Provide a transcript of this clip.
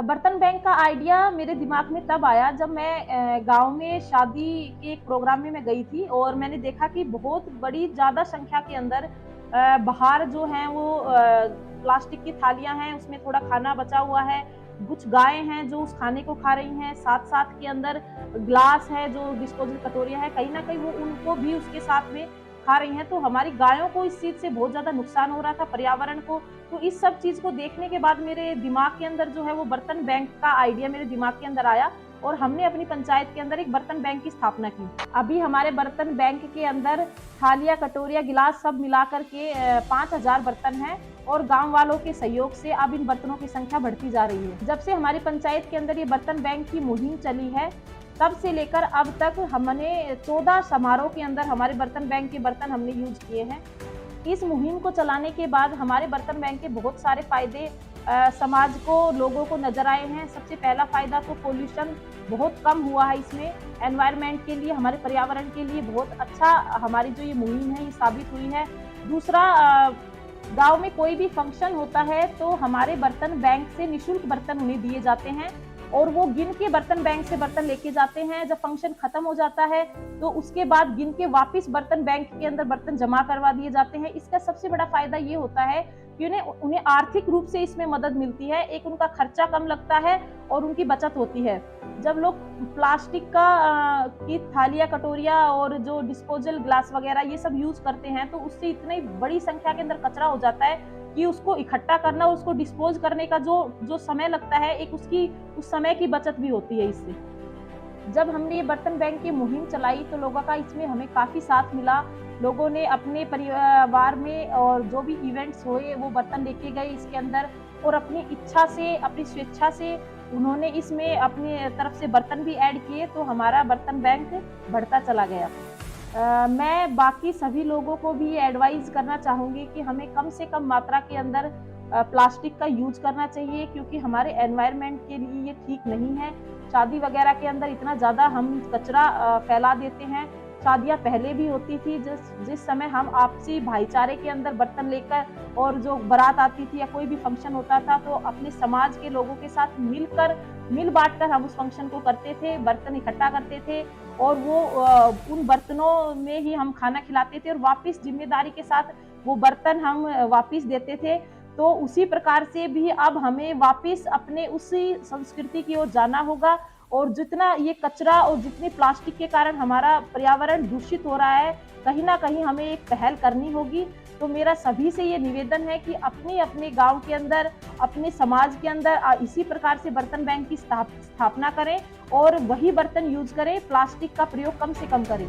बर्तन बैंक का आइडिया मेरे दिमाग में तब आया जब मैं गाँव में शादी के एक प्रोग्राम में मैं गई थी और मैंने देखा कि बहुत बड़ी ज़्यादा संख्या के अंदर बाहर जो हैं वो प्लास्टिक की थालियाँ हैं, उसमें थोड़ा खाना बचा हुआ है, कुछ गायें हैं जो उस खाने को खा रही हैं, साथ-साथ के अंदर ग्लास है जो डिस्पोज़ल कटोरियाँ हैं, कहीं न कहीं वो उनको भी उसके साथ में खा रही हैं, तो हमारी गायों को इस चीज़ से बहुत ज़्यादा नुकसान हो रहा था, पर्यावरण को। तो इस सब चीज़ को देखने के बाद मेरे दिमाग के अंदर जो है वो बर्तन बैंक का आइडिया मेरे दिमाग के अंदर आया और हमने अपनी पंचायत के अंदर एक बर्तन बैंक की स्थापना की। अभी हमारे बर्तन बैंक के अंदर थालियाँ, कटोरियाँ, गिलास सब मिलाकर के 5000 बर्तन हैं और गाँव वालों के सहयोग से अब इन बर्तनों की संख्या बढ़ती जा रही है। जब से हमारी पंचायत के अंदर ये बर्तन बैंक की मुहिम चली है, तब से लेकर अब तक हमने 14 समारोह के अंदर हमारे बर्तन बैंक के बर्तन हमने यूज़ किए हैं। इस मुहिम को चलाने के बाद हमारे बर्तन बैंक के बहुत सारे फ़ायदे समाज को, लोगों को नज़र आए हैं। सबसे पहला फ़ायदा तो पॉल्यूशन बहुत कम हुआ है इसमें, एनवायरनमेंट के लिए, हमारे पर्यावरण के लिए बहुत अच्छा हमारी जो ये मुहिम है, ये साबित हुई है। दूसरा, गाँव में कोई भी फंक्शन होता है तो हमारे बर्तन बैंक से निःशुल्क बर्तन उन्हें दिए जाते हैं और वो गिन के बर्तन बैंक से बर्तन लेके जाते हैं। जब फंक्शन खत्म हो जाता है तो उसके बाद गिन के वापस बर्तन बैंक के अंदर बर्तन जमा करवा दिए जाते हैं। इसका सबसे बड़ा फायदा ये होता है कि उन्हें आर्थिक रूप से इसमें मदद मिलती है। एक, उनका खर्चा कम लगता है और उनकी बचत होती है। जब लोग प्लास्टिक की थालियाँ, कटोरियाँ और जो डिस्पोजल ग्लास वगैरह ये सब यूज करते हैं तो उससे इतनी बड़ी संख्या के अंदर कचरा हो जाता है कि उसको इकट्ठा करना, उसको डिस्पोज करने का जो समय लगता है, एक उस समय की बचत भी होती है इससे। जब हमने ये बर्तन बैंक की मुहिम चलाई तो लोगों का इसमें हमें काफ़ी साथ मिला। लोगों ने अपने परिवार में और जो भी इवेंट्स हुए वो बर्तन लेके गए इसके अंदर और अपनी इच्छा से, अपनी स्वेच्छा से उन्होंने इसमें अपनी तरफ से बर्तन भी ऐड किए, तो हमारा बर्तन बैंक बढ़ता चला गया। मैं बाकी सभी लोगों को भी एडवाइस करना चाहूँगी कि हमें कम से कम मात्रा के अंदर प्लास्टिक का यूज करना चाहिए, क्योंकि हमारे एनवायरनमेंट के लिए ये ठीक नहीं है। शादी वगैरह के अंदर इतना ज़्यादा हम कचरा फैला देते हैं। शादियाँ पहले भी होती थी, जिस समय हम आपसी भाईचारे के अंदर बर्तन लेकर और जो बारात आती थी या कोई भी फंक्शन होता था तो अपने समाज के लोगों के साथ मिल बांट कर हम उस फंक्शन को करते थे, बर्तन इकट्ठा करते थे और वो उन बर्तनों में ही हम खाना खिलाते थे और वापस जिम्मेदारी के साथ वो बर्तन हम वापस देते थे। तो उसी प्रकार से भी अब हमें वापस अपने उसी संस्कृति की ओर जाना होगा और जितना ये कचरा और जितनी प्लास्टिक के कारण हमारा पर्यावरण दूषित हो रहा है, कहीं न कहीं हमें एक पहल करनी होगी। तो मेरा सभी से ये निवेदन है कि अपने गाँव के अंदर, अपने समाज के अंदर इसी प्रकार से बर्तन बैंक की स्थापना करें और वही बर्तन यूज़ करें, प्लास्टिक का प्रयोग कम से कम करें।